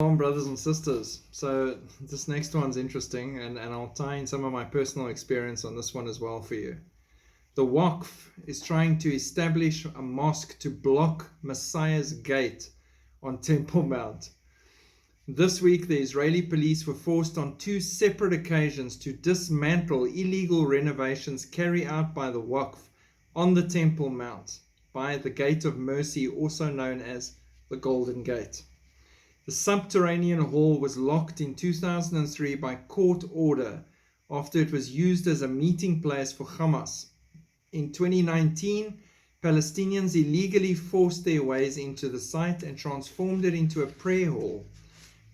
Shalom, brothers and sisters. So this next one's interesting, and I'll tie in some of my personal experience on this one as well for you. The Waqf is trying to establish a mosque to block Messiah's gate on Temple Mount. This week, the Israeli police were forced on two separate occasions to dismantle illegal renovations carried out by the Waqf on the Temple Mount by the Gate of Mercy, also known as the Golden Gate. The subterranean hall was locked in 2003 by court order after it was used as a meeting place for Hamas. In 2019, Palestinians illegally forced their ways into the site and transformed it into a prayer hall.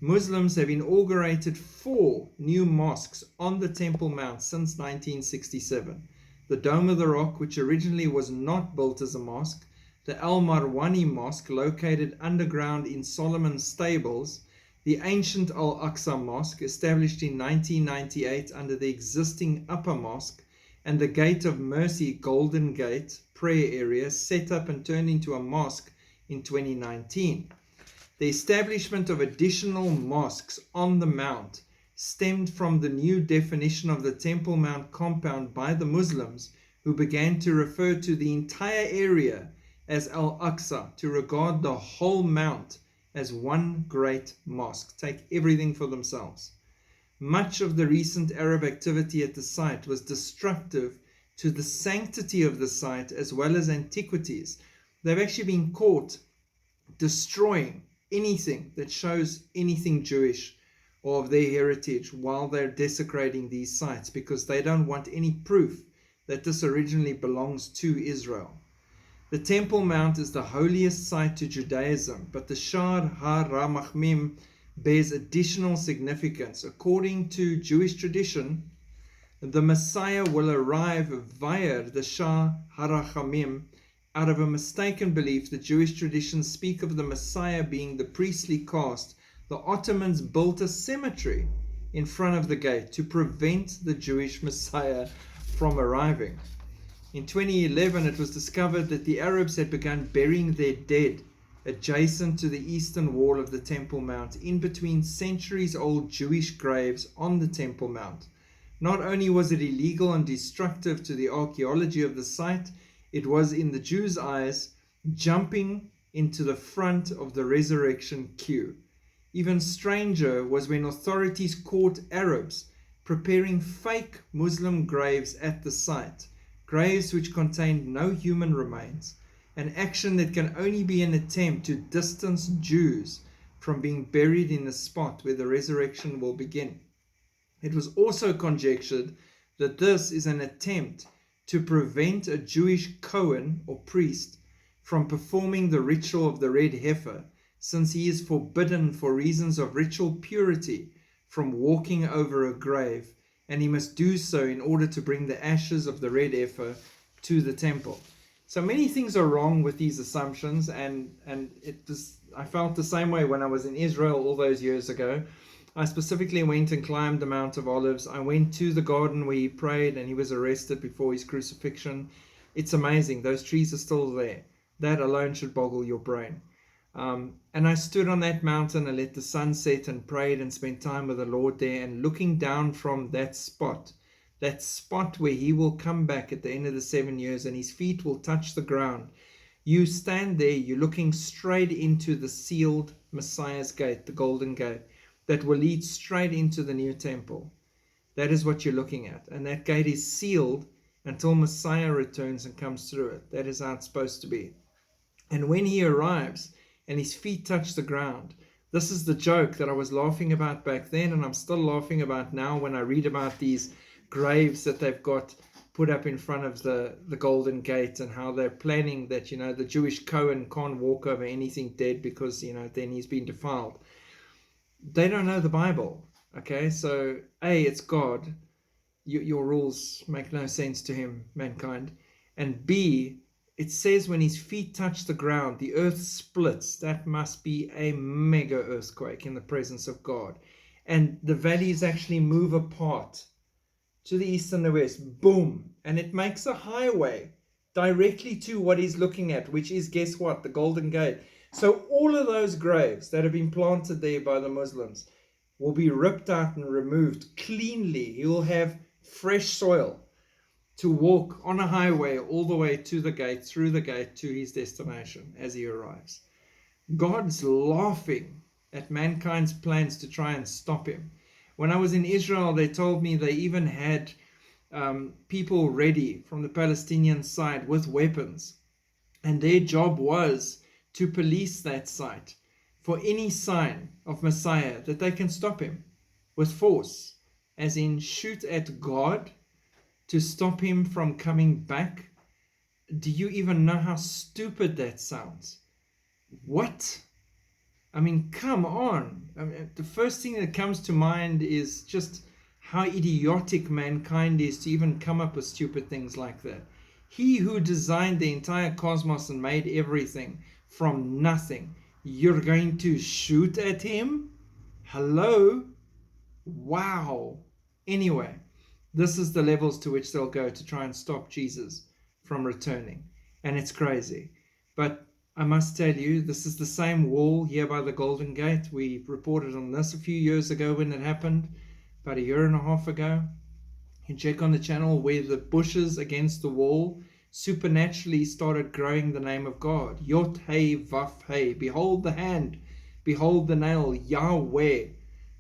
Muslims have inaugurated 4 new mosques on the Temple Mount since 1967. The Dome of the Rock, which originally was not built as a mosque, the Al Marwani Mosque, located underground in Solomon's Stables, the ancient Al Aqsa Mosque, established in 1998 under the existing Upper Mosque, and the Gate of Mercy Golden Gate prayer area, set up and turned into a mosque in 2019. The establishment of additional mosques on the Mount stemmed from the new definition of the Temple Mount compound by the Muslims, who began to refer to the entire area as Al-Aqsa, to regard the whole mount as one great mosque, take everything for themselves. Much of the recent Arab activity at the site was destructive to the sanctity of the site as well as antiquities. They've actually been caught destroying anything that shows anything Jewish or of their heritage while they're desecrating these sites, because they don't want any proof that this originally belongs to Israel. The Temple Mount is the holiest site to Judaism, but the Shar HaRamachmim bears additional significance. According to Jewish tradition, the Messiah will arrive via the Shar HaRachamim. Out of a mistaken belief that Jewish traditions speak of the Messiah being the priestly caste, the Ottomans built a cemetery in front of the gate to prevent the Jewish Messiah from arriving. In 2011, it was discovered that the Arabs had begun burying their dead adjacent to the eastern wall of the Temple Mount, in between centuries-old Jewish graves on the Temple Mount. Not only was it illegal and destructive to the archaeology of the site, it was, in the Jews' eyes, jumping into the front of the resurrection queue. Even stranger was when authorities caught Arabs preparing fake Muslim graves at the site, graves which contained no human remains, an action that can only be an attempt to distance Jews from being buried in the spot where the resurrection will begin. It was also conjectured that this is an attempt to prevent a Jewish Cohen or priest from performing the ritual of the red heifer, since he is forbidden for reasons of ritual purity from walking over a grave, and he must do so in order to bring the ashes of the red heifer to the temple. So many things are wrong with these assumptions, and I felt the same way when I was in Israel all those years ago. I specifically went and climbed the Mount of Olives. I went to the garden where he prayed and he was arrested before his crucifixion. It's amazing. Those trees are still there. That alone should boggle your brain. And I stood on that mountain and let the sun set and prayed and spent time with the Lord there, and looking down from that spot where he will come back at the end of the 7 years and his feet will touch the ground. You stand there, you're looking straight into the sealed Messiah's gate, the Golden Gate, that will lead straight into the new temple. That is what you're looking at. And that gate is sealed until Messiah returns and comes through it. That is how it's supposed to be. And when he arrives and his feet touch the ground, this is the joke that I was laughing about back then, and I'm still laughing about now when I read about these graves that they've got put up in front of the Golden Gate, and how they're planning that, the Jewish Cohen can't walk over anything dead because, then he's been defiled. They don't know the Bible, okay? So, A, it's God. Your rules make no sense to him, mankind. And B, it says when his feet touch the ground, the earth splits. That must be a mega earthquake in the presence of God. And the valleys actually move apart to the east and the west. Boom. And it makes a highway directly to what he's looking at, which is, guess what? The Golden Gate. So all of those graves that have been planted there by the Muslims will be ripped out and removed cleanly. He will have fresh soil to walk on a highway all the way to the gate, through the gate to his destination as he arrives. God's laughing at mankind's plans to try and stop him. When I was in Israel, they told me they even had people ready from the Palestinian side with weapons, and their job was to police that site for any sign of Messiah, that they can stop him with force, as in shoot at God to stop him from coming back. Do you even know how stupid that sounds? What? I mean, come on. I mean, the first thing that comes to mind is just how idiotic mankind is to even come up with stupid things like that. He who designed the entire cosmos and made everything from nothing, you're going to shoot at him? Hello? Wow. Anyway, this is the levels to which they'll go to try and stop Jesus from returning. And it's crazy. But I must tell you, this is the same wall here by the Golden Gate. We reported on this a few years ago when it happened, about a year and a half ago. You check on the channel where the bushes against the wall supernaturally started growing the name of God. Yot Hey Vaf Hey. Behold the hand, behold the nail, Yahweh,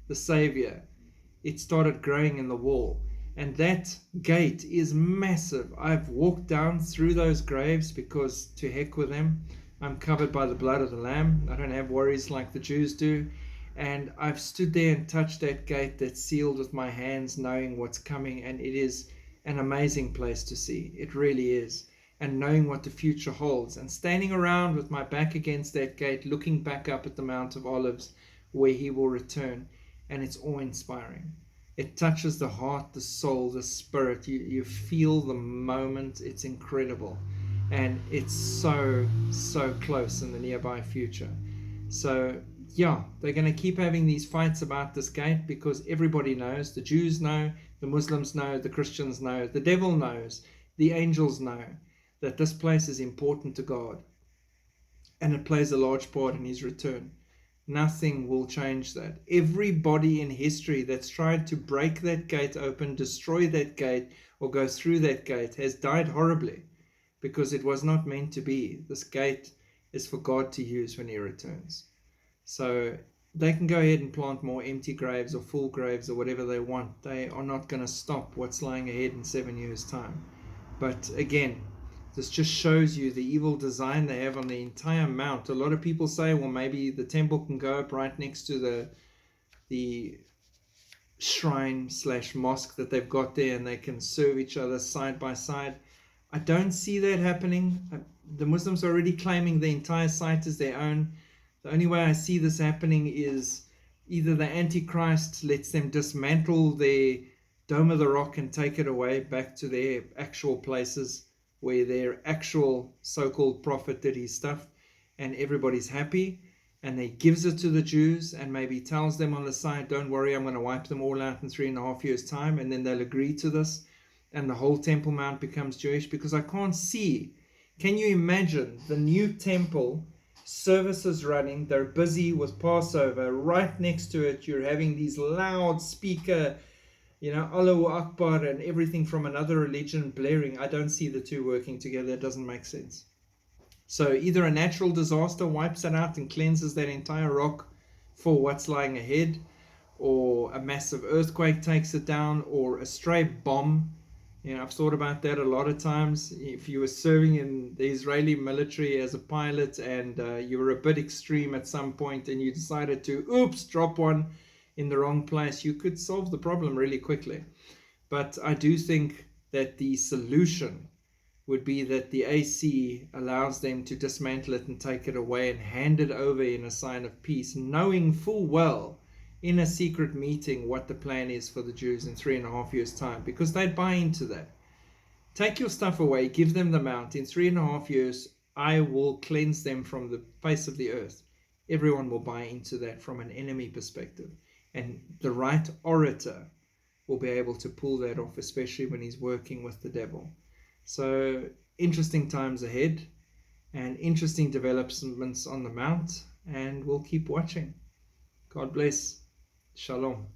the Savior. It started growing in the wall. And that gate is massive. I've walked down through those graves because to heck with them. I'm covered by the blood of the Lamb. I don't have worries like the Jews do. And I've stood there and touched that gate that's sealed with my hands, knowing what's coming. And it is an amazing place to see. It really is. And knowing what the future holds. And standing around with my back against that gate, looking back up at the Mount of Olives, where he will return. And it's awe-inspiring. It touches the heart, the soul, the spirit. You feel the moment. It's incredible. And it's so close in the nearby future. So yeah, they're going to keep having these fights about this gate because everybody knows. The Jews know, the Muslims know, the Christians know, the devil knows, the angels know that this place is important to God. And it plays a large part in his return. Nothing will change that. Everybody in history that's tried to break that gate open, destroy that gate, or go through that gate has died horribly because it was not meant to be. This gate is for God to use when he returns. So they can go ahead and plant more empty graves or full graves or whatever they want. They are not going to stop what's lying ahead in 7 years' time. But again, this just shows you the evil design they have on the entire mount. A lot of people say, well, maybe the temple can go up right next to the shrine / mosque that they've got there, and they can serve each other side by side. I don't see that happening. The Muslims are already claiming the entire site as their own. The only way I see this happening is either the Antichrist lets them dismantle their Dome of the Rock and take it away back to their actual places where their actual so-called prophet did his stuff, and everybody's happy, and he gives it to the Jews and maybe tells them on the side, don't worry, I'm going to wipe them all out in 3.5 years' time, and then they'll agree to this, and the whole Temple Mount becomes Jewish. Because I can't see, can you imagine the new temple services running, they're busy with Passover, right next to it you're having these loud speaker, Allahu Akbar and everything from another religion blaring. I don't see the two working together. It doesn't make sense. So either a natural disaster wipes it out and cleanses that entire rock for what's lying ahead, or a massive earthquake takes it down, or a stray bomb. I've thought about that a lot of times. If you were serving in the Israeli military as a pilot and you were a bit extreme at some point and you decided to, drop one in the wrong place, you could solve the problem really quickly. But I do think that the solution would be that the AC allows them to dismantle it and take it away and hand it over in a sign of peace, knowing full well in a secret meeting what the plan is for the Jews in 3.5 years' time, because they'd buy into that. Take your stuff away, give them the mount. In 3.5 years, I will cleanse them from the face of the earth. Everyone will buy into that from an enemy perspective. And the right orator will be able to pull that off, especially when he's working with the devil. So, interesting times ahead. and interesting developments on the Mount, and we'll keep watching. God bless. Shalom.